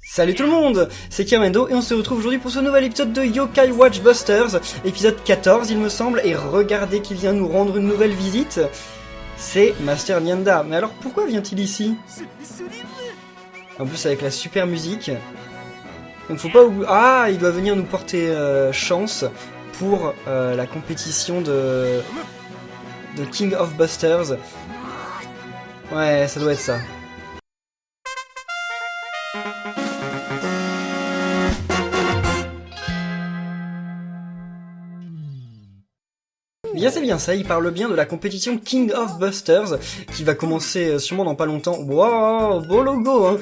Salut tout le monde, c'est Kirmendo et on se retrouve aujourd'hui pour ce nouvel épisode de Yokai Watch Busters, épisode 14 il me semble, et regardez qui vient nous rendre une nouvelle visite, c'est Master Nyanda. Mais alors pourquoi vient-il ici? En plus avec la super musique, donc faut pas oublier... Ah, il doit venir nous porter chance pour la compétition de King of Busters. Ouais, ça doit être ça. Bien, c'est bien ça, il parle bien de la compétition King of Busters, qui va commencer sûrement dans pas longtemps. Wow, beau logo, hein.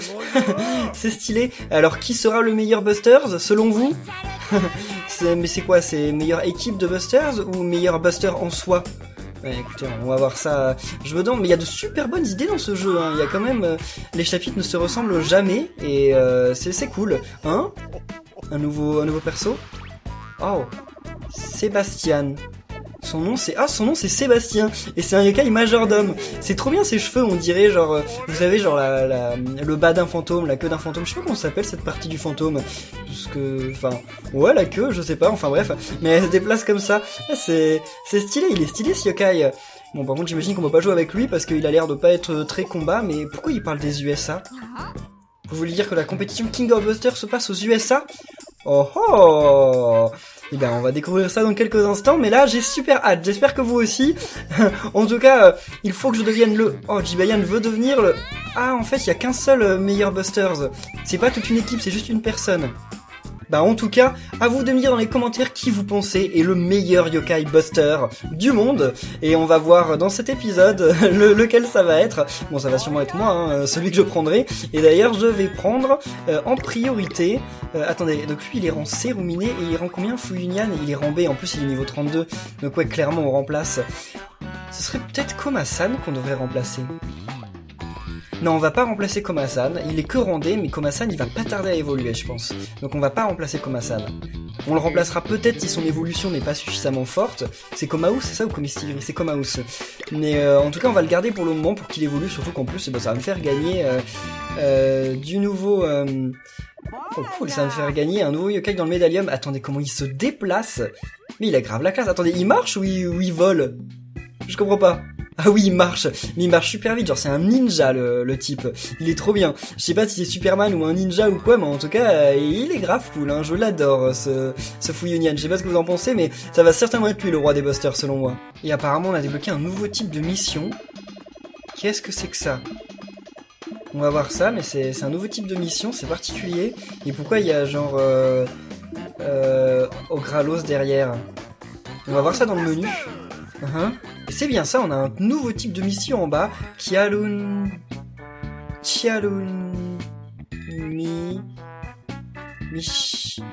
C'est stylé. Alors, qui sera le meilleur Busters, selon vous? Mais c'est quoi, c'est meilleure équipe de Busters, ou meilleur Buster en soi? Ouais, écoutez, on va voir ça. Je me demande, mais il y a de super bonnes idées dans ce jeu, hein. Il y a quand même... les chapitres ne se ressemblent jamais, et c'est cool. Hein? Un nouveau perso? Oh, Sébastien. Son nom c'est Sébastien, et c'est un yokai majordome. C'est trop bien ses cheveux, on dirait genre, vous savez genre le bas d'un fantôme, la queue d'un fantôme, je sais pas comment ça s'appelle cette partie du fantôme. Parce que, enfin, ouais la queue, je sais pas, enfin bref, mais elle se déplace comme ça. C'est stylé, il est stylé ce yokai. Bon par contre j'imagine qu'on va pas jouer avec lui parce qu'il a l'air de pas être très combat, mais pourquoi il parle des USA? Vous voulez dire que la compétition King of Busters se passe aux USA? Oh oh! Eh ben on va découvrir ça dans quelques instants, mais là j'ai super hâte, j'espère que vous aussi. En tout cas, il faut que je devienne le... Oh, Jibayan veut devenir le... Ah, en fait, il y a qu'un seul meilleur Busters. C'est pas toute une équipe, c'est juste une personne. Bah en tout cas, à vous de me dire dans les commentaires qui vous pensez est le meilleur yokai buster du monde, et on va voir dans cet épisode lequel ça va être. Bon, ça va sûrement être moi, hein, celui que je prendrai, et d'ailleurs je vais prendre en priorité, attendez, donc lui il est rang C, Ruminé, et il rend combien Fuyunyan? Il est rang B, en plus il est niveau 32, donc ouais clairement on remplace. Ce serait peut-être Komasan qu'on devrait remplacer. Non, on va pas remplacer Komasan, il est que rang D, mais Komasan il va pas tarder à évoluer je pense. Donc on va pas remplacer Komasan. On le remplacera peut-être si son évolution n'est pas suffisamment forte. C'est Komaus, c'est ça ou Komistigri? C'est Komaus. Mais en tout cas on va le garder pour le moment pour qu'il évolue, surtout qu'en plus ça va me faire gagner du nouveau... Oh cool, ça va me faire gagner un nouveau yokai dans le médaillum. Attendez, comment il se déplace? Mais il a grave la classe. Attendez, il marche ou il vole? Je comprends pas. Ah oui, il marche, mais il marche super vite, genre c'est un ninja le type, il est trop bien. Je sais pas si c'est Superman ou un ninja ou quoi, mais en tout cas, il est grave cool, hein. Je l'adore ce Fuyunyan, je sais pas ce que vous en pensez, mais ça va certainement être lui le roi des busters selon moi. Et apparemment on a débloqué un nouveau type de mission. Qu'est-ce que c'est que ça? On va voir ça, mais c'est un nouveau type de mission, c'est particulier. Et pourquoi il y a genre Ogralos derrière? On va voir ça dans le menu. C'est bien ça, on a un nouveau type de mission en bas. Chialun... Mission...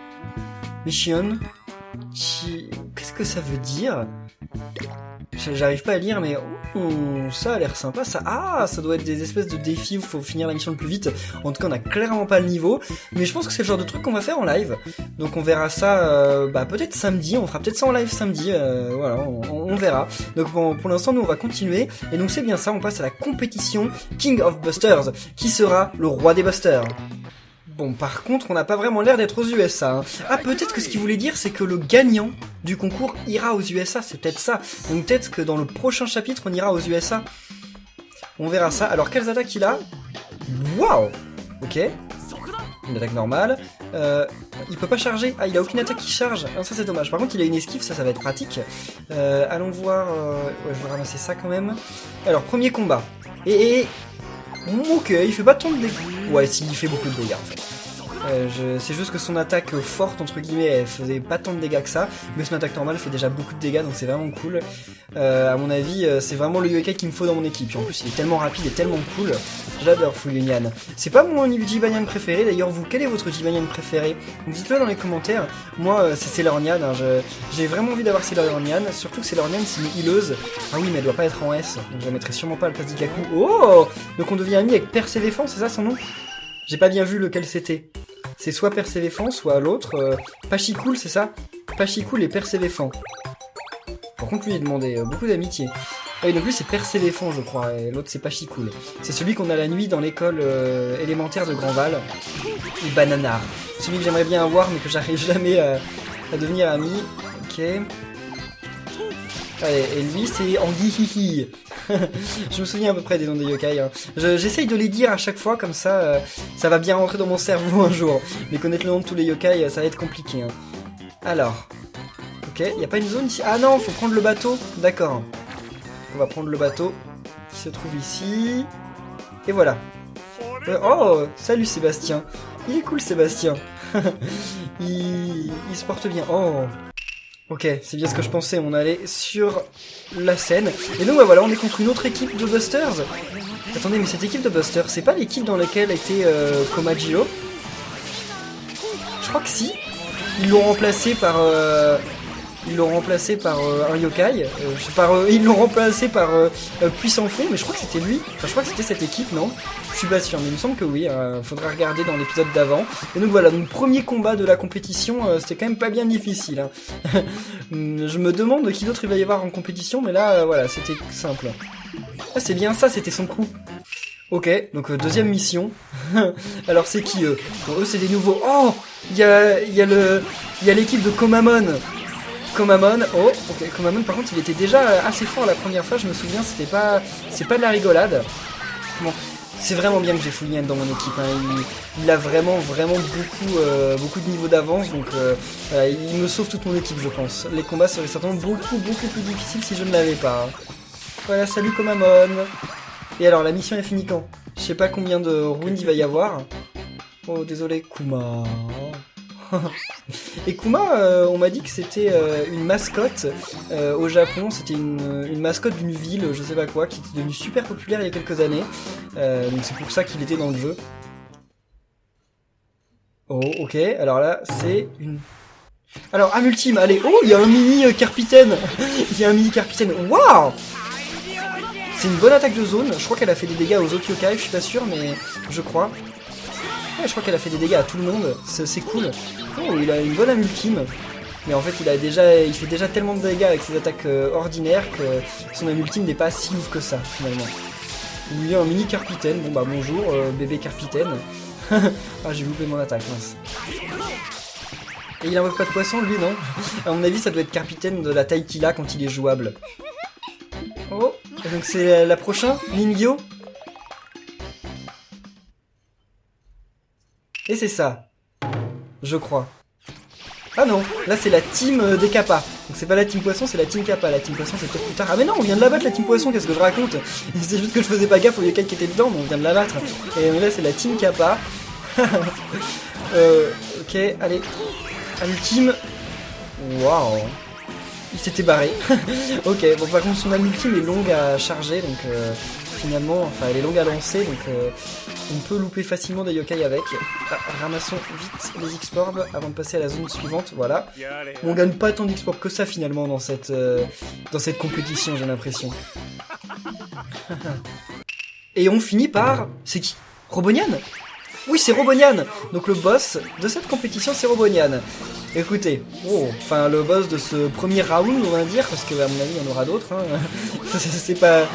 Qu'est-ce que ça veut dire? J'arrive pas à lire, mais ça a l'air sympa. Ça doit être des espèces de défis où il faut finir la mission le plus vite. En tout cas, on a clairement pas le niveau, mais je pense que c'est le genre de truc qu'on va faire en live. Donc on verra ça peut-être samedi, on fera peut-être ça en live samedi, voilà, on verra. Donc bon, pour l'instant, nous on va continuer, et donc c'est bien ça, on passe à la compétition King of Busters, qui sera le roi des busters. Bon, par contre, on n'a pas vraiment l'air d'être aux USA. Hein. Ah, peut-être que ce qu'il voulait dire, c'est que le gagnant du concours ira aux USA, c'est peut-être ça. Donc peut-être que dans le prochain chapitre, on ira aux USA. On verra ça. Alors, quelles attaques il a? Waouh! Ok. Une attaque normale. Il peut pas charger. Ah, il a aucune attaque qui charge. Ah, ça, c'est dommage. Par contre, il a une esquive, ça va être pratique. Allons voir... Ouais, je vais ramasser ça quand même. Alors, premier combat. Ok, il fait pas tant de dégâts. Ouais, si, il fait beaucoup de dégâts en fait. C'est juste que son attaque forte, entre guillemets, elle faisait pas tant de dégâts que ça, mais son attaque normale fait déjà beaucoup de dégâts, donc c'est vraiment cool. À mon avis, c'est vraiment le yokai qu'il me faut dans mon équipe. Et en plus, il est tellement rapide et tellement cool. J'adore Fuyunyan. C'est pas mon Jibanyan préféré, d'ailleurs, vous, quel est votre Jibanyan préféré? Dites-le dans les commentaires. Moi, c'est Sailor Nyan, hein. J'ai vraiment envie d'avoir Sailor Nyan, surtout que Sailor Nyan, c'est une healeuse. Ah oui, mais elle doit pas être en S, donc je la mettrai sûrement pas à la place d'Ikaku. Oh! Donc on devient ami avec Persévéfant, c'est ça son nom? J'ai pas bien vu lequel c'était. C'est soit Persévéfant, soit l'autre. Pachikoul, c'est ça? Pachikoul et Persévéfant. Par contre, lui, il demandait beaucoup d'amitié. Ah oui, donc lui c'est Perséléphant je crois, et l'autre c'est pas si cool. C'est celui qu'on a la nuit dans l'école élémentaire de Grandval. Et Bananard. Celui que j'aimerais bien avoir mais que j'arrive jamais à devenir ami. Ok. Allez, et lui c'est Anguihihi. Je me souviens à peu près des noms des yokai. Hein. J'essaye de les dire à chaque fois, comme ça, ça va bien rentrer dans mon cerveau un jour. Mais connaître le nom de tous les yokai, ça va être compliqué. Hein. Alors, ok, y a pas une zone ici? Ah non, faut prendre le bateau. D'accord. On va prendre le bateau qui se trouve ici. Et voilà. Oh, salut Sébastien. Il est cool Sébastien. il se porte bien. Oh. Ok, c'est bien ce que je pensais, on allait sur la scène. Et donc bah voilà, on est contre une autre équipe de Busters. Attendez, mais cette équipe de Busters, c'est pas l'équipe dans laquelle était Komajiro? Je crois que si. Ils l'ont remplacé par un yokai. Ils l'ont remplacé par Puissant Fond, mais je crois que c'était lui. Enfin, je crois que c'était cette équipe, non? Je suis pas sûr, mais il me semble que oui. Faudra regarder dans l'épisode d'avant. Et donc voilà, donc premier combat de la compétition, c'était quand même pas bien difficile. Hein. Je me demande qui d'autre il va y avoir en compétition, mais là, voilà, c'était simple. Ah, c'est bien ça, c'était son coup. Ok, donc deuxième mission. Alors c'est qui eux? Bon, eux c'est des nouveaux. Oh, il y a l'équipe de Komamon. Komamon, oh, ok, Komamon par contre il était déjà assez fort la première fois, je me souviens, c'est pas de la rigolade. Bon, c'est vraiment bien que j'ai Fullien dans mon équipe, hein. Il a vraiment beaucoup de niveau d'avance, donc voilà, il me sauve toute mon équipe je pense. Les combats seraient certainement beaucoup plus difficiles si je ne l'avais pas. Voilà, salut Komamon. Et alors la mission est finie quand? Je sais pas combien de rounds il va y avoir. Oh désolé Kuma. Et Kuma, on m'a dit que c'était une mascotte au Japon, c'était une mascotte d'une ville, je sais pas quoi, qui était devenue super populaire il y a quelques années. Donc c'est pour ça qu'il était dans le jeu. Oh ok, alors là c'est une... Alors un ultime, allez, oh il y a un mini Carpitaine. Il y a un mini Carpitaine, waouh. C'est une bonne attaque de zone, je crois qu'elle a fait des dégâts aux autres yokai, je suis pas sûr mais je crois. Ouais, je crois qu'elle a fait des dégâts à tout le monde, c'est cool. Oh, il a une bonne âme ultime. Mais en fait, il fait déjà tellement de dégâts avec ses attaques ordinaires que son âme ultime n'est pas si ouf que ça, finalement. Il y a un mini Carpitaine. Bon bah bonjour, bébé Carpitaine. Ah, j'ai loupé mon attaque, mince. Et il invoque pas de poisson, lui, non? À mon avis, ça doit être Carpitaine de la taille qu'il a quand il est jouable. Oh, donc c'est la prochaine, Ningyo. Et c'est ça, je crois. Ah non, là c'est la team des Kappa. Donc c'est pas la team poisson, c'est la team Kappa. La team poisson c'est peut-être plus tard. Ah mais non, on vient de la battre la team poisson, qu'est-ce que je raconte? C'est juste que je faisais pas gaffe au yokai qui était dedans, mais on vient de la battre. Et là c'est la team Kappa. Ok, allez. À l'ultime. Waouh. Il s'était barré. Ok, bon par contre son âme ultime est longue à charger, donc finalement, enfin elle est longue à lancer, donc on peut louper facilement des yokai avec. Ah, ramassons vite les X-Orbs avant de passer à la zone suivante, voilà. On gagne pas tant d'X-Orbs que ça finalement dans cette compétition, j'ai l'impression. Et on finit par... C'est qui? Robonian? Oui, c'est Robonian. Donc le boss de cette compétition, c'est Robonian. Écoutez, enfin le boss de ce premier round, on va dire, parce que à mon avis, il y en aura d'autres. Hein. C'est pas...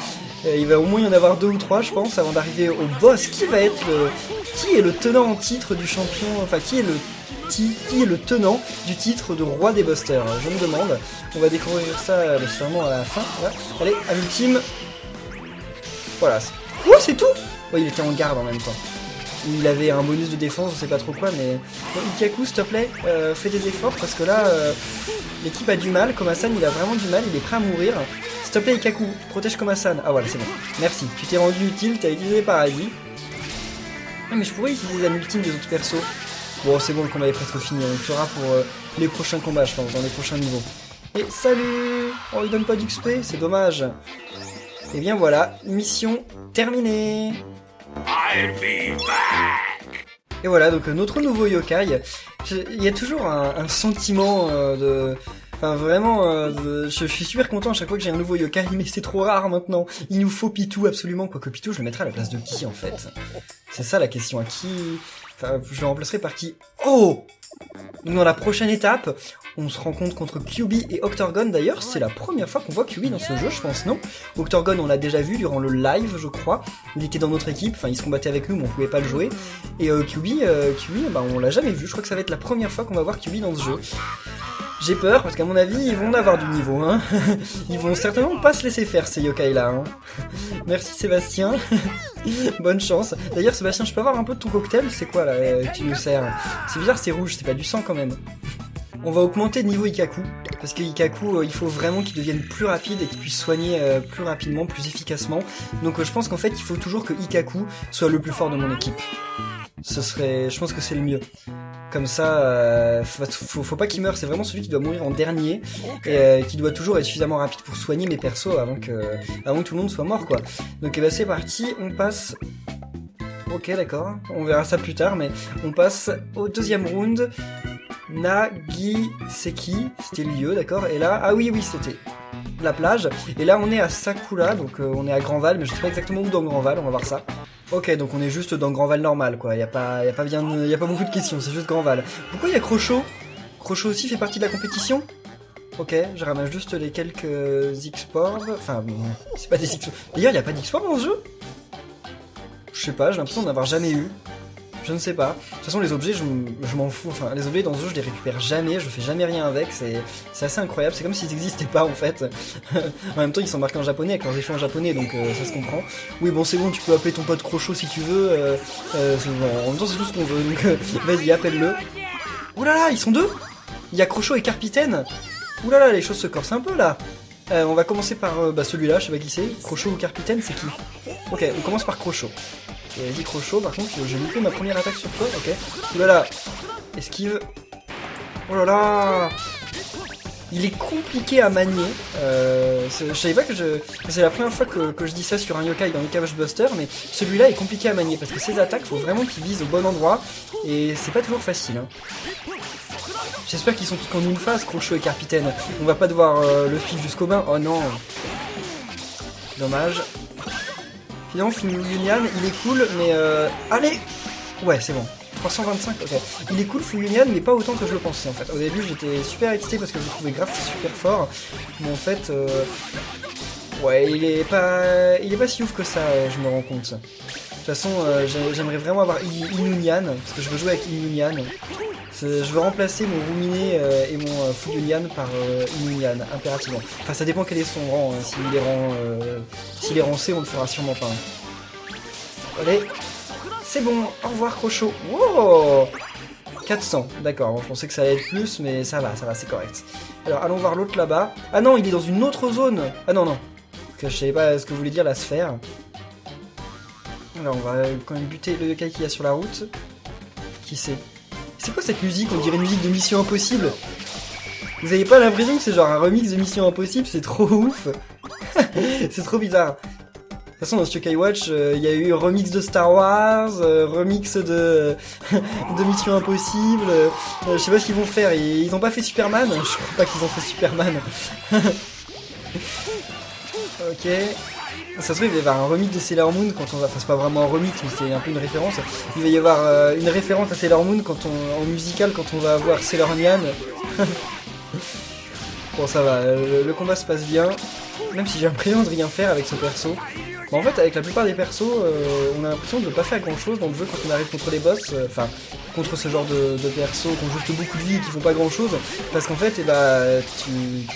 Il va au moins y en avoir 2 ou 3, je pense, avant d'arriver au boss. Qui est le tenant en titre du champion... Enfin, qui est le tenant du titre de roi des busters? Je me demande. On va découvrir ça sûrement à la fin. Voilà. Allez, à l'ultime. Voilà. Oh, c'est tout. Ouais, il était en garde en même temps. Il avait un bonus de défense, je sais pas trop quoi, mais... Bon, Ikaku, s'il te plaît, fais des efforts, parce que là, l'équipe a du mal. Komasan, il a vraiment du mal, il est prêt à mourir. S'il te plaît, Ikaku, protège Komasan. Ah voilà, c'est bon. Merci, tu t'es rendu utile, t'as utilisé paradis. Ah, mais je pourrais utiliser la ultime des autres persos. Bon, c'est bon, le combat est presque fini. On le fera pour les prochains combats, je pense, dans les prochains niveaux. Et salut! Oh, il donne pas d'XP, c'est dommage. Et bien voilà, mission terminée. Et voilà, donc notre nouveau yokai. Il y a toujours un sentiment de... Enfin vraiment, je suis super content à chaque fois que j'ai un nouveau yokai, mais c'est trop rare maintenant. Il nous faut Pitou absolument, quoique Pitou je le mettrai à la place de qui en fait? C'est ça la question, à qui... Enfin, je le remplacerai par qui? Oh! Donc dans la prochaine étape, on se rencontre contre QB et Octorgon. D'ailleurs, c'est la première fois qu'on voit QB dans ce jeu, je pense, non? Octorgon, on l'a déjà vu durant le live, je crois. Il était dans notre équipe, enfin il se combattait avec nous, mais on pouvait pas le jouer. Et QB, bah, on l'a jamais vu. Je crois que ça va être la première fois qu'on va voir QB dans ce jeu. J'ai peur, parce qu'à mon avis, ils vont avoir du niveau, hein. Ils vont certainement pas se laisser faire, ces yokai-là, hein. Merci Sébastien. Bonne chance. D'ailleurs, Sébastien, je peux avoir un peu de ton cocktail? C'est quoi, là, qui nous sert? C'est bizarre, c'est rouge, c'est pas du sang, quand même. On va augmenter de niveau Ikkaku, parce que Ikkaku, il faut vraiment qu'il devienne plus rapide et qu'il puisse soigner plus rapidement, plus efficacement. Donc je pense qu'en fait, il faut toujours que Ikkaku soit le plus fort de mon équipe. Je pense que c'est le mieux. Comme ça, faut pas qu'il meure, c'est vraiment celui qui doit mourir en dernier, et qui doit toujours être suffisamment rapide pour soigner mes persos avant que tout le monde soit mort, quoi. Donc c'est parti, on passe... Ok, d'accord, on verra ça plus tard, mais on passe au deuxième round. Nagiseki, c'était le lieu, d'accord. Et là, ah oui, c'était la plage. Et là, on est à Sakura, donc on est à Grandval, mais je sais pas exactement où dans Grandval, on va voir ça. Ok, donc on est juste dans Grandval normal, quoi. Y a pas beaucoup de questions, c'est juste Grandval. Pourquoi il y a Crochot? Crochot aussi fait partie de la compétition? Ok, je ramasse juste les quelques X-Sports. Enfin, c'est pas des X-Sports. D'ailleurs, y a pas d'X-Sports dans ce jeu? Je sais pas, j'ai l'impression d'en avoir jamais eu. Je ne sais pas. De toute façon, les objets, je m'en fous. Enfin, les objets dans ce jeu, je les récupère jamais, je fais jamais rien avec. C'est assez incroyable. C'est comme s'ils n'existaient pas, en fait. En même temps, ils sont marqués en japonais, avec leurs effets en japonais, donc ça se comprend. Oui, bon, c'est bon, tu peux appeler ton pote Crochot si tu veux. Bon, en même temps, c'est tout ce qu'on veut, donc vas-y, appelle-le. Ouh là là, ils sont deux. Il y a Crochot et Carpitaine. Ouh là là, les choses se corsent un peu, là. On va commencer par celui-là, je sais pas qui c'est. Crochot ou Carpitaine, c'est qui? Ok, on commence par Crochot. Vas-y Crochot, par contre, j'ai loupé ma première attaque sur toi, ok. Ouh là là, esquive. Oh là là. Il est compliqué à manier. Je savais pas que c'est la première fois que je dis ça sur un yokai dans Ika Buster, mais celui-là est compliqué à manier, parce que ses attaques, faut vraiment qu'il vise au bon endroit, et c'est pas toujours facile, hein. J'espère qu'ils sont tous en une phase, Crochot et Carpitaine. On va pas devoir le suivre jusqu'au bain. Oh non. Dommage. Finalement, Fuyunian, il est cool, mais allez. Ouais, c'est bon. 325, ok. Il est cool, Fuyunian, mais pas autant que je le pensais, en fait. Au début, j'étais super excité parce que je le trouvais grave super fort. Mais en fait, ouais, il est pas si ouf que ça, je me rends compte. De toute façon, j'aimerais vraiment avoir Inunian, parce que je veux jouer avec Inunian. Je veux remplacer mon Rumine et mon Fuyunian par Inunian, impérativement. Enfin, ça dépend quel est son rang. Hein. S'il est rang C, on le fera sûrement pas. Hein. Allez, c'est bon. Au revoir, Crochot. Wow, 400, d'accord. Bon, je pensais que ça allait être plus, mais ça va, c'est correct. Alors, allons voir l'autre là-bas. Ah non, il est dans une autre zone. Ah non. Je savais pas ce que voulait dire la sphère. Alors, on va quand même buter le yokai qu'il y a sur la route. Qui c'est? C'est quoi cette musique? On dirait une musique de Mission Impossible. Vous avez pas l'impression que c'est genre un remix de Mission Impossible? C'est trop ouf. C'est trop bizarre. De toute façon, dans ce Yokai Watch, il y a eu remix de Star Wars, remix de Mission Impossible. Je sais pas ce qu'ils vont faire. Ils ont pas fait Superman? Je crois pas qu'ils ont fait Superman. Ok. Ça se trouve, il va y avoir un remix de Sailor Moon quand on va... Enfin, c'est pas vraiment un remix, mais c'est un peu une référence. Il va y avoir une référence à Sailor Moon en musical quand on va avoir Sailor Nyan. Bon, ça va, le combat se passe bien. Même si j'ai l'impression de rien faire avec ce perso. Bon, en fait, avec la plupart des persos, on a l'impression de ne pas faire grand chose dans le jeu quand on arrive contre les boss. Enfin, contre ce genre de persos qui ont juste beaucoup de vie et qui font pas grand chose. Parce qu'en fait, tu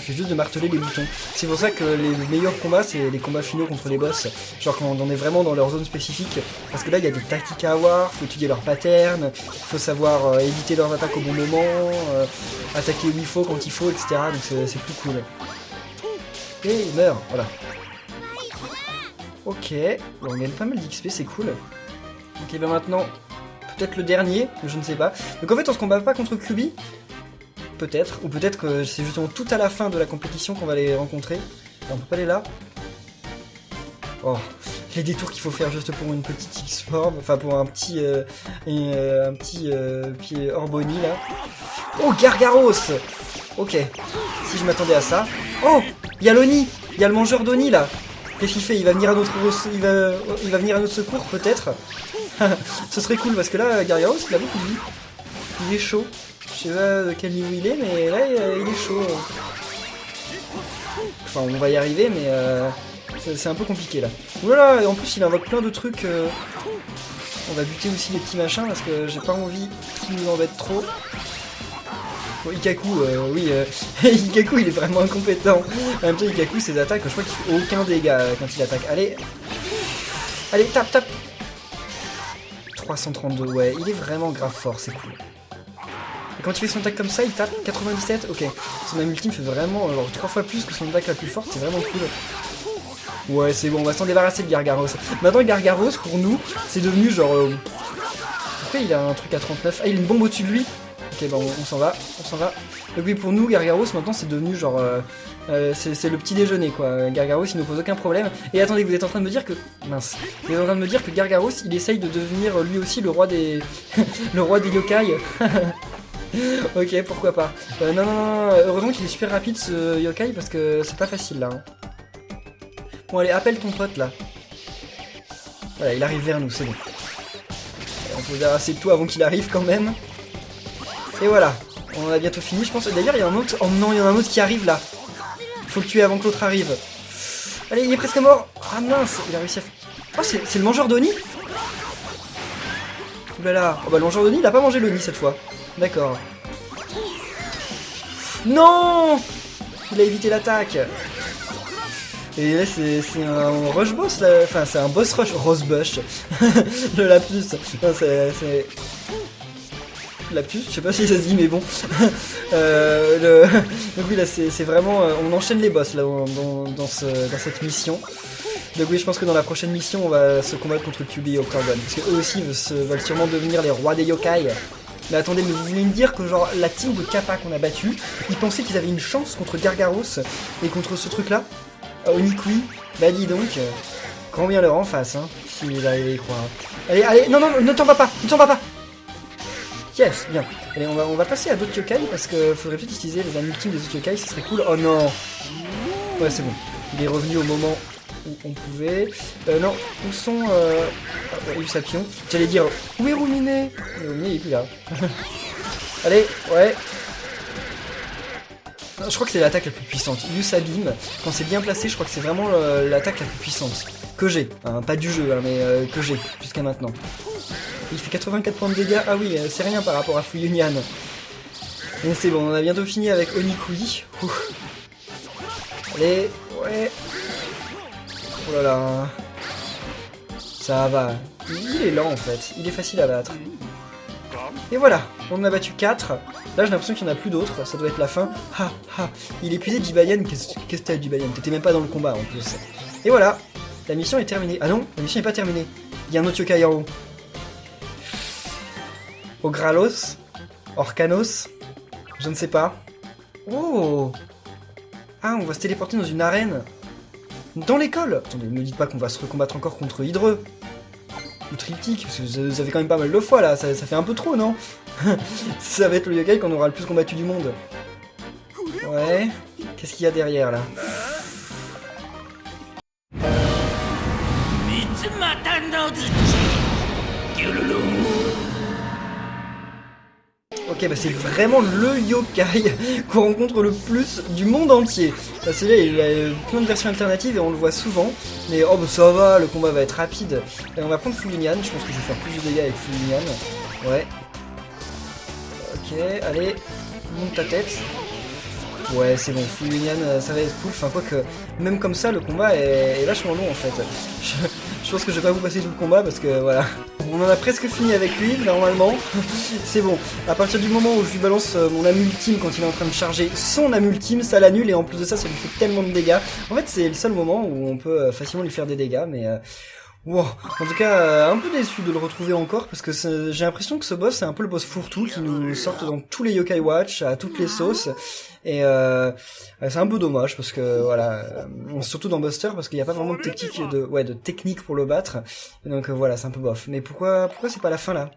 fais juste de marteler les boutons. C'est pour ça que les meilleurs combats, c'est les combats finaux contre les boss. Genre quand on est vraiment dans leur zone spécifique. Parce que là, il y a des tactiques à avoir, faut étudier leurs patterns, faut savoir éviter leurs attaques au bon moment, attaquer où il faut, quand il faut, etc. Donc c'est plus cool. Et il meurt, voilà. Ok, bon, on gagne pas mal d'XP, c'est cool. Ok, ben maintenant, peut-être le dernier, je ne sais pas. Donc en fait, on se combat pas contre QB. Peut-être, ou peut-être que c'est justement tout à la fin de la compétition qu'on va les rencontrer. On peut pas aller là. Oh, les détours qu'il faut faire juste pour une petite X-Form, enfin pour un petit pied Orboni là. Oh, Gargaros. Ok, si je m'attendais à ça. Oh, il y a l'Oni, il y a le mangeur d'Oni là. Qu'est-ce qu'il fait? Il va venir à notre secours peut-être. Ce serait cool parce que là, Gargaros il a beaucoup de vie. Il est chaud. Je sais pas de quel niveau il est, mais là il est chaud. Enfin, on va y arriver, mais c'est un peu compliqué là. Voilà, et en plus il invoque plein de trucs. On va buter aussi les petits machins parce que j'ai pas envie qu'ils nous embêtent trop. Bon, Ikkaku, oui, Ikkaku il est vraiment incompétent. En même temps, Ikkaku, ses attaques, je crois qu'il fait aucun dégât quand il attaque. Allez, allez, tape, tape. 332, ouais, il est vraiment grave fort, c'est cool. Et quand il fait son attaque comme ça, il tape 97, ok. Son âme ultime fait vraiment genre 3 fois plus que son attaque la plus forte, c'est vraiment cool. Ouais, c'est bon, on va s'en débarrasser de Gargaros. Maintenant, Gargaros, pour nous, c'est devenu genre... Pourquoi il a un truc à 39? Ah, il a une bombe au-dessus de lui. Ok, bon, on s'en va, on s'en va. Donc oui, pour nous, Gargaros, maintenant, c'est devenu genre... c'est le petit déjeuner, quoi. Gargaros, il ne pose aucun problème. Et attendez, vous êtes en train de me dire que... Mince. Vous êtes en train de me dire que Gargaros, il essaye de devenir, lui aussi, le roi des... le roi des yokai. Ok, pourquoi pas. Non, non, non, heureusement qu'il est super rapide, ce yokai, parce que c'est pas facile, là. Hein. Bon, allez, appelle ton pote, là. Voilà, il arrive vers nous, c'est bon. On peut se débarrasser de tout avant qu'il arrive, quand même. Et voilà, on en a bientôt fini, je pense. D'ailleurs, il y a un autre... Oh non, il y en a un autre qui arrive, là. Faut le tuer avant que l'autre arrive. Allez, il est presque mort. Ah mince, il a réussi à... Oh, c'est le mangeur d'Oni. Oulala. Oh bah, le mangeur d'Oni, il a pas mangé l'Oni, cette fois. D'accord. Non, il a évité l'attaque. Et là, c'est un rush boss, là. Enfin, c'est un boss rush. Rose Bush. Le lapsus. Non, c'est... Lapsus, je sais pas si ça se dit, mais bon. Donc oui, là, c'est vraiment... on enchaîne les boss, là, dans cette mission. Donc oui, je pense que dans la prochaine mission, on va se combattre contre QB et Octagon. Parce qu'eux aussi veulent sûrement devenir les rois des yokai. Mais attendez, mais vous voulez me dire que genre la team de Kappa qu'on a battu, ils pensaient qu'ils avaient une chance contre Gargaros et contre ce truc-là Onikui, bah dis donc, grand bien leur en face, hein, s'il arrive à y croire. Allez, allez, non, non, ne t'en va pas, ne t'en va pas. Yes, bien. Allez, on va passer à d'autres yokai, parce que faudrait peut-être utiliser les âmes ultimes des autres yokai, ce serait cool. Oh non. Ouais, c'est bon, il est revenu au moment où on pouvait. Non, où sont... Usapion. J'allais dire, où est Ruminé? Ruminé, il est plus là. Allez, ouais. Je crois que c'est l'attaque la plus puissante. Usabim, quand c'est bien placé, je crois que c'est vraiment l'attaque la plus puissante. Que j'ai, hein, pas du jeu, hein, mais que j'ai, jusqu'à maintenant. Il fait 84 points de dégâts, ah oui, c'est rien par rapport à Fuyunian. Mais c'est bon, on a bientôt fini avec Onikui. Allez, ouais. Oh là là. Ça va. Il est lent en fait, il est facile à battre. Et voilà, on en a battu 4. Là j'ai l'impression qu'il n'y en a plus d'autres, ça doit être la fin. Ha ha, il est épuisé Jibayan, qu'est-ce que t'as Jibayan? T'étais même pas dans le combat en plus. Et voilà, la mission est terminée. Ah non, la mission n'est pas terminée. Il y a un autre yokai en haut. Ogralos, Orcanos, je ne sais pas. Oh. Ah, on va se téléporter dans une arène. Dans l'école. Attendez, ne me dites pas qu'on va se recombattre encore contre Hydreux. Ou Triptyque, parce que ça fait quand même pas mal de fois là, ça fait un peu trop, non? Ça va être le yokai qu'on aura le plus combattu du monde. Ouais. Qu'est-ce qu'il y a derrière là? Ok, bah c'est vraiment le yokai qu'on rencontre le plus du monde entier. Bah c'est là, il a plein de versions alternatives et on le voit souvent. Mais oh bah ça va, le combat va être rapide. Et on va prendre Fuyunian, je pense que je vais faire plus de dégâts avec Fuyunian. Ouais. Ok, allez, monte ta tête. Ouais, c'est bon, Fuyunian, ça va être cool. Enfin, quoi que, même comme ça, le combat est vachement long en fait. Je pense que je vais pas vous passer tout le combat parce que voilà. On en a presque fini avec lui, normalement. C'est bon. À partir du moment où je lui balance mon âme ultime quand il est en train de charger son âme ultime, ça l'annule et en plus de ça, ça lui fait tellement de dégâts. En fait, c'est le seul moment où on peut facilement lui faire des dégâts, mais... Wow. En tout cas, un peu déçu de le retrouver encore parce que j'ai l'impression que ce boss c'est un peu le boss fourre-tout qui nous sort dans tous les Yokai Watch à toutes les sauces et c'est un peu dommage parce que voilà, surtout dans Buster parce qu'il n'y a pas vraiment de technique pour le battre et donc voilà, c'est un peu bof. Mais pourquoi c'est pas la fin là?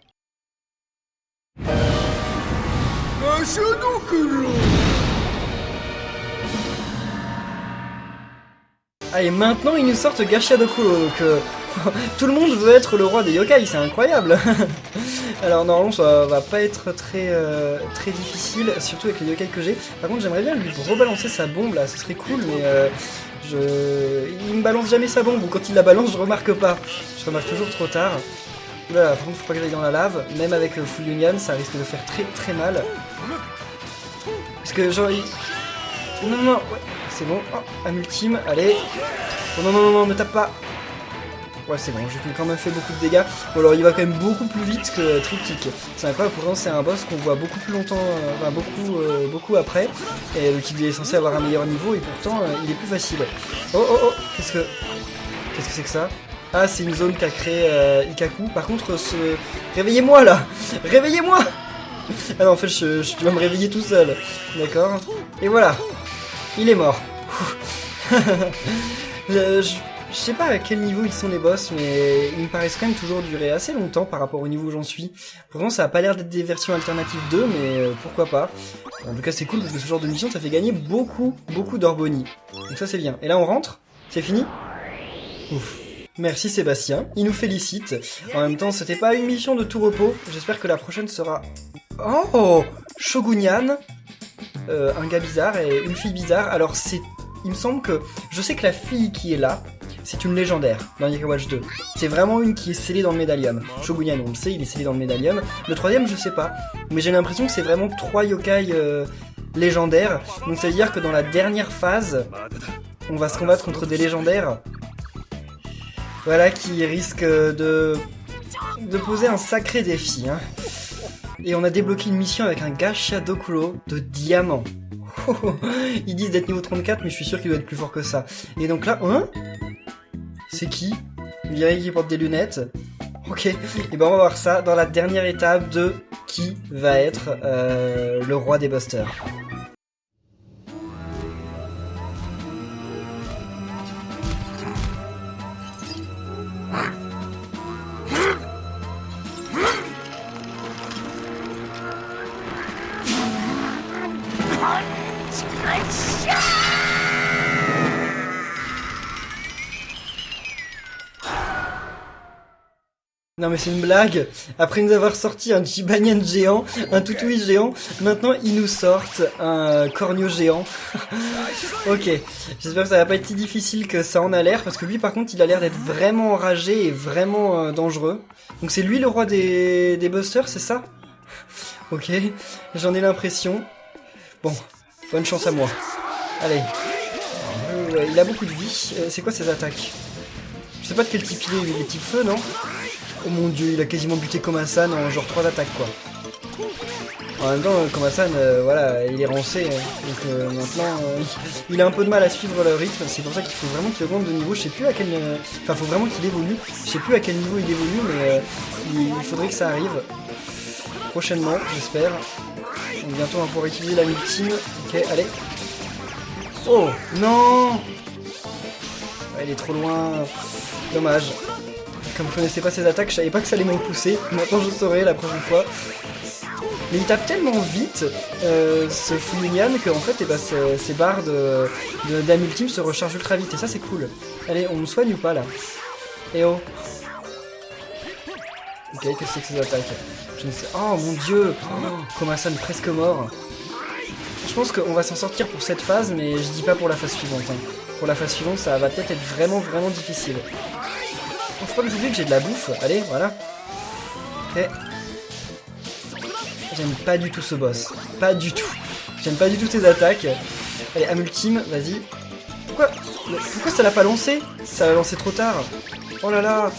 Ah et maintenant ils nous sortent Gacha Dokuro donc tout le monde veut être le roi des yokai, c'est incroyable. Alors normalement ça va pas être très difficile, surtout avec les yokai que j'ai. Par contre j'aimerais bien lui rebalancer sa bombe là, ce serait cool, mais il me balance jamais sa bombe, ou quand il la balance je remarque pas. Je remarque toujours trop tard. Là, par contre faut pas que j'aille dans la lave, même avec le Full Union ça risque de faire très mal. Parce que genre non, ouais, c'est bon, oh, un ultime, allez. Oh, non, me tape pas. Ouais c'est bon, j'ai quand même fait beaucoup de dégâts. Bon alors il va quand même beaucoup plus vite que Triptyque. C'est incroyable, pourtant c'est un boss qu'on voit beaucoup plus longtemps, enfin beaucoup après. Et qui est censé avoir un meilleur niveau et pourtant il est plus facile. Oh, qu'est-ce que c'est que ça? Ah c'est une zone qu'a créé Ikkaku. Par contre réveillez-moi là. Réveillez-moi. Ah non en fait je dois me réveiller tout seul. D'accord. Et voilà. Il est mort. Je sais pas à quel niveau ils sont les boss, mais ils me paraissent quand même toujours durer assez longtemps par rapport au niveau où j'en suis. Pourtant ça a pas l'air d'être des versions alternatives 2, mais pourquoi pas. En tout cas c'est cool parce que ce genre de mission ça fait gagner beaucoup d'Orboni. Donc ça c'est bien. Et là on rentre? C'est fini? Ouf. Merci Sébastien, il nous félicite. En même temps c'était pas une mission de tout repos, j'espère que la prochaine sera... Oh Shogunyan, un gars bizarre et une fille bizarre. Alors c'est... Il me semble que... Je sais que la fille qui est là, c'est une légendaire dans Yokai Watch 2. C'est vraiment une qui est scellée dans le médaillon. Shogunyan, on le sait, il est scellé dans le médaillon. Le troisième, je sais pas. Mais j'ai l'impression que c'est vraiment 3 yokai légendaires. Donc ça veut dire que dans la dernière phase, on va se combattre contre des légendaires. Voilà, qui risquent de poser un sacré défi. Hein. Et on a débloqué une mission avec un gacha Dokuro de diamant. Ils disent d'être niveau 34, mais je suis sûr qu'il doit être plus fort que ça. Et donc là, hein? C'est qui? Il dirait qu'il porte des lunettes. Ok, et ben on va voir ça dans la dernière étape de qui va être le roi des busters. Non mais c'est une blague. Après nous avoir sorti un Jibanyan géant, un Toutouille géant, maintenant ils nous sortent un Cornio géant. Ok, j'espère que ça va pas être si difficile que ça en a l'air, parce que lui par contre il a l'air d'être vraiment enragé et vraiment dangereux. Donc c'est lui le roi des busters, c'est ça? Ok, j'en ai l'impression. Bon, bonne chance à moi. Allez. Il a beaucoup de vie. C'est quoi ses attaques? Je sais pas de quel type il est type feu, non? Oh mon dieu, il a quasiment buté Komasan en genre 3 attaques quoi. En même temps, Komasan, voilà, il est rancé, donc maintenant, il a un peu de mal à suivre le rythme, c'est pour ça qu'il faut vraiment qu'il augmente de niveau, je sais plus à quel... Enfin, faut vraiment qu'il évolue, je sais plus à quel niveau il évolue, mais il faudrait que ça arrive. Prochainement, j'espère. Bientôt on va pouvoir utiliser la ultime. Ok, allez. Oh, non! Ouais, il est trop loin, dommage. Comme je connaissais pas ses attaques, je savais pas que ça allait me repousser. Maintenant je saurai la prochaine fois. Mais il tape tellement vite, ce Fuunian, qu'en fait, eh ben, ses barres d'âme ultime se rechargent ultra vite. Et ça, c'est cool. Allez, on nous soigne ou pas, là? Eh oh. Ok, qu'est-ce que c'est que ces attaques? Je ne sais... Oh, mon dieu, Komasan presque mort. Je pense qu'on va s'en sortir pour cette phase, mais je dis pas pour la phase suivante. Hein. Pour la phase suivante, ça va peut-être être vraiment difficile. Faut pas que j'oublie que j'ai de la bouffe. Allez, voilà. Ok. J'aime pas du tout ce boss. Pas du tout. J'aime pas du tout ses attaques. Allez, âme ultime, vas-y. Pourquoi ça l'a pas lancé? Ça l'a lancé trop tard. Oh là là.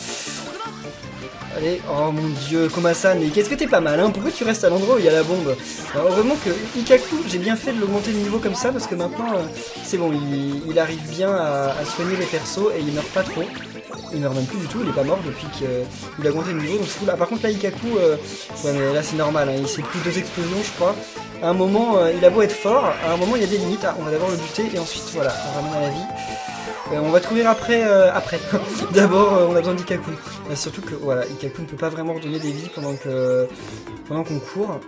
Allez, oh mon dieu, Komasan, mais qu'est-ce que t'es pas mal, hein? Pourquoi tu restes à l'endroit où il y a la bombe? Alors, heureusement que Ikkaku, j'ai bien fait de l'augmenter de niveau comme ça, parce que maintenant, c'est bon, il arrive bien à soigner les persos, et il meurt pas trop. Il meurt même plus du tout, il est pas mort depuis qu'il a augmenté le niveau, donc c'est cool. Ah, par contre là, Ikkaku, ouais mais là c'est normal, hein, il s'est pris 2 explosions je crois. À un moment, il a beau être fort, à un moment il y a des limites. Ah, on va d'abord le buter, et ensuite, voilà, on ramène à la vie. On va trouver après. D'abord, on a besoin d'Ikkaku. Surtout que voilà, Ikkaku ne peut pas vraiment redonner des vies pendant qu'on court.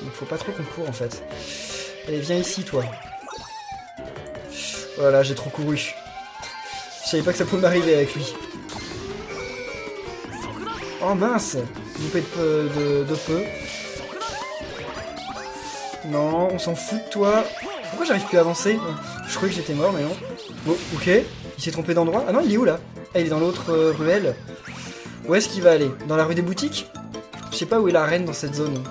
Donc faut pas trop qu'on court en fait. Allez, viens ici toi. Voilà, j'ai trop couru. Je savais pas que ça pouvait m'arriver avec lui. Oh mince! loupé de peu. Non, on s'en fout de toi. Pourquoi j'arrive plus à avancer? Je croyais que j'étais mort, mais non. Bon, ok. Il s'est trompé d'endroit. Ah non, il est où là? Ah, il est dans l'autre ruelle. Où est-ce qu'il va aller? Dans la rue des boutiques? Je sais pas où est la reine dans cette zone.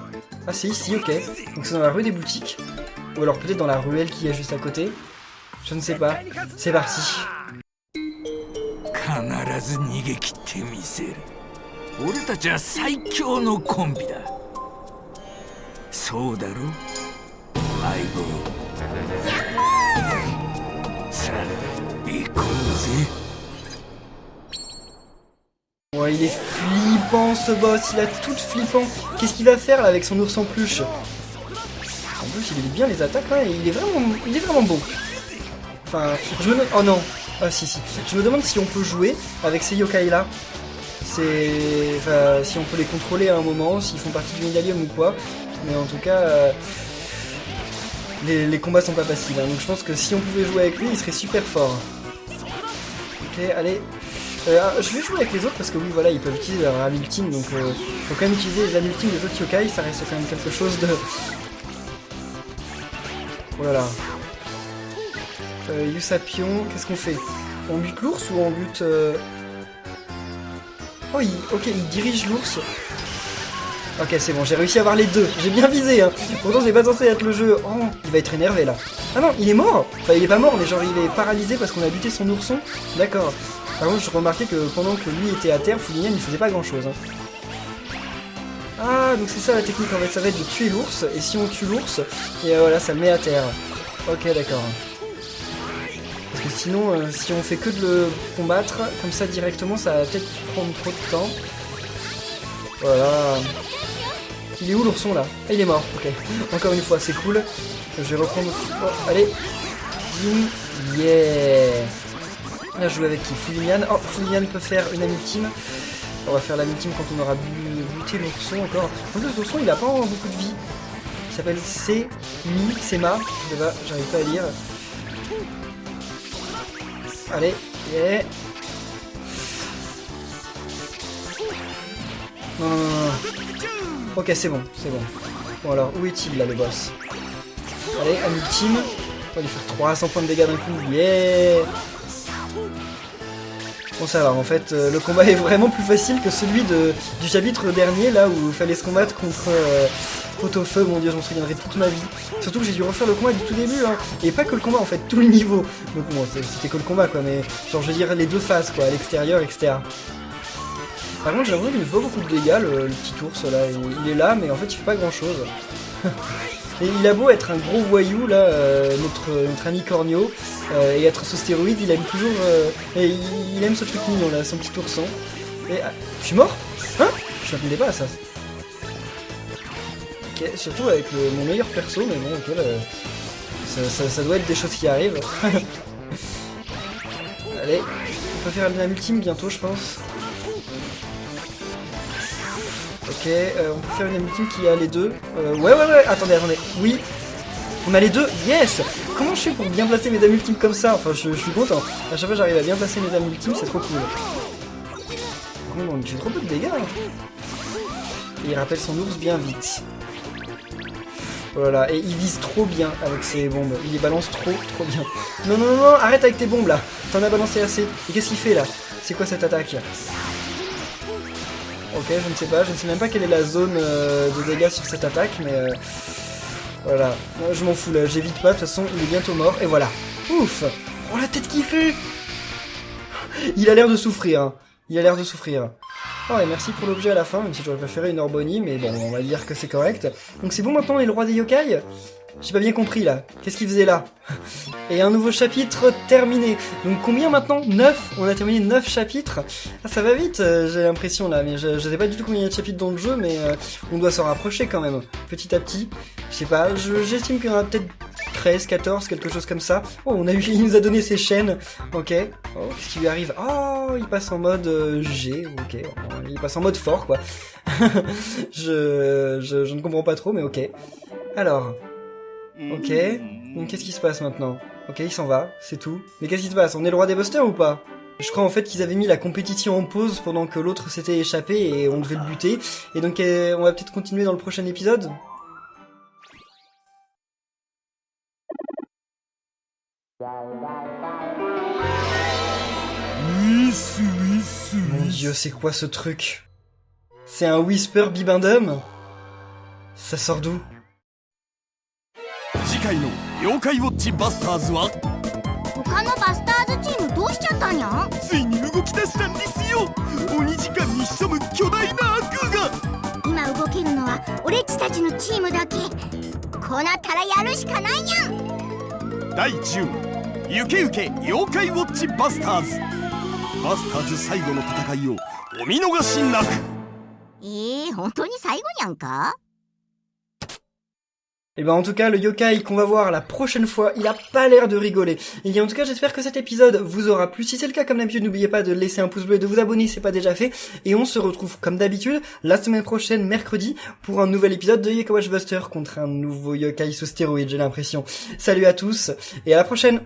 Ah, c'est ici, ok. Donc c'est dans la rue des boutiques. Ou alors peut-être dans la ruelle qui est juste à côté. Je ne sais pas. C'est parti. 必ず逃げ切ってみせる。俺たちは最強のコンビだ。そうだろ、相棒。さあ、行こうぜ。 Ouais, il est flippant ce boss, il a tout flippant. Qu'est-ce qu'il va faire là avec son ours en peluche? En plus, il évite bien les attaques, hein, et il est vraiment bon. Enfin, je me demande... Oh non. Ah si. Je me demande si on peut jouer avec ces yokai là. Enfin, si on peut les contrôler à un moment, s'ils font partie du Millennium ou quoi. Mais en tout cas, les combats sont pas faciles. Hein, donc je pense que si on pouvait jouer avec lui, il serait super fort. Ok, allez. Je vais jouer avec les autres parce que oui, voilà, ils peuvent utiliser leur âme ultime. Donc faut quand même utiliser les âmes ultimes des autres yokai. Ça reste quand même quelque chose de... Oh là là. Yusapion, qu'est-ce qu'on fait? On bute l'ours ou on bute... Oh, ok, il dirige l'ours. Ok, c'est bon, j'ai réussi à avoir les deux. J'ai bien visé, hein. Pourtant, c'est pas censé être le jeu. Oh, il va être énervé, là. Ah non, il est mort. Enfin, il est pas mort, mais genre, il est paralysé parce qu'on a buté son ourson. D'accord. Par contre, je remarquais que pendant que lui était à terre, Fulignan, il faisait pas grand-chose. Hein. Ah, donc c'est ça la technique, en fait. Ça va être de tuer l'ours. Et si on tue l'ours, et voilà, ça le met à terre. Ok, d'accord. Parce que sinon, si on fait que de le combattre, comme ça directement, ça va peut-être prendre trop de temps. Voilà. Il est où l'ourson là? Ah, il est mort, ok. Encore une fois, c'est cool. Je vais reprendre... Oh, allez. Bim. Yeah. Là, je joue avec qui? Fulignan. Oh, Fulignan peut faire une âme ultime. On va faire l'âme ultime quand on aura buté l'ourson encore. En plus, l'ourson, il a pas beaucoup de vie. Il s'appelle Sema. J'arrive pas à lire. Allez, yeah. Non. Ok, c'est bon. Bon alors, où est-il là le boss? Allez, un ultime. On va lui faire 300 points de dégâts d'un coup, yeah. Bon ça va, en fait, le combat est vraiment plus facile que celui du chapitre dernier, là où il fallait se combattre contre Pot-au-Feu, mon dieu, je m'en souviendrai toute ma vie. Surtout que j'ai dû refaire le combat du tout début, hein. Et pas que le combat, en fait, tout le niveau. Donc bon, c'était que le combat, quoi, mais genre, je veux dire, les deux phases, quoi, à l'extérieur, etc. Par contre, j'avoue qu'il me fait beaucoup de dégâts, le petit ours, là. Il est là, mais en fait, il fait pas grand-chose. Et il a beau être un gros voyou, là, notre ami Cornio, et être sous stéroïde, il aime toujours... et il aime ce truc mignon, là, son petit ourson. Et... je suis mort? Hein? Je m'attendais pas à ça. Ok, surtout avec mon meilleur perso, mais bon, ok, ça doit être des choses qui arrivent. Allez, on peut faire un ultime bientôt, je pense. Ok, on peut faire une ultime qui a les deux. Ouais, attendez. Oui, on a les deux, yes. Comment je fais pour bien placer mes dames ultimes comme ça? Enfin, je suis content. À chaque fois, j'arrive à bien placer mes dames ultimes, c'est trop cool. Bon, on tue trop peu de dégâts. Hein. Et il rappelle son ours bien vite. Voilà, et il vise trop bien avec ses bombes. Il les balance trop bien. Non, arrête avec tes bombes là. T'en as balancé assez. Et qu'est-ce qu'il fait là? C'est quoi cette attaque? Ok, je ne sais pas. Je ne sais même pas quelle est la zone de dégâts sur cette attaque, mais voilà. Je m'en fous là. J'évite pas. De toute façon, il est bientôt mort. Et voilà. Ouf. Oh la tête qu'il fait. Il a l'air de souffrir. Hein. Il a l'air de souffrir. Oh et merci pour l'objet à la fin, même si j'aurais préféré une Orbonie, mais bon, on va dire que c'est correct. Donc c'est bon maintenant, on est le roi des yokai? J'ai pas bien compris là. Qu'est-ce qu'il faisait là? Et un nouveau chapitre terminé. Donc combien maintenant? 9. On a terminé 9 chapitres. Ah, ça va vite, j'ai l'impression là, mais je sais pas du tout combien il y a de chapitres dans le jeu, mais on doit s'en rapprocher quand même, petit à petit. Je sais pas, j'estime qu'il y en a peut-être 13, 14, quelque chose comme ça. Oh, il nous a donné ses chaînes. Ok. Oh, qu'est-ce qui lui arrive? Oh, il passe en mode G. Ok. Il passe en mode fort, quoi. je ne comprends pas trop, mais ok. Alors. Ok. Donc, qu'est-ce qui se passe maintenant? Ok, il s'en va. C'est tout. Mais qu'est-ce qui se passe? On est le roi des busters ou pas? Je crois en fait qu'ils avaient mis la compétition en pause pendant que l'autre s'était échappé et on devait le buter. Et donc on va peut-être continuer dans le prochain épisode. Mon dieu, c'est quoi ce truc? C'est un Whisper Bibendum? Ça sort d'où? 次回の妖怪ウォッチバスターズは他のバスターズチームどうしちゃったんや？ついに動き出したんですよ。鬼時間に潜む巨大な悪が。今動けるのは俺っちたちのチームだけ。こうなったらやるしかないやん。第10話ゆけゆけ妖怪ウォッチバスターズ。バスターズ最後の戦いをお見逃しなく。本当に最後にゃんか？ Et ben en tout cas le yokai qu'on va voir la prochaine fois, il a pas l'air de rigoler. Et bien en tout cas j'espère que cet épisode vous aura plu. Si c'est le cas, comme d'habitude, n'oubliez pas de laisser un pouce bleu et de vous abonner si c'est pas déjà fait. Et on se retrouve comme d'habitude la semaine prochaine, mercredi, pour un nouvel épisode de Yokai Watch Buster contre un nouveau yokai sous stéroïdes, j'ai l'impression. Salut à tous et à la prochaine.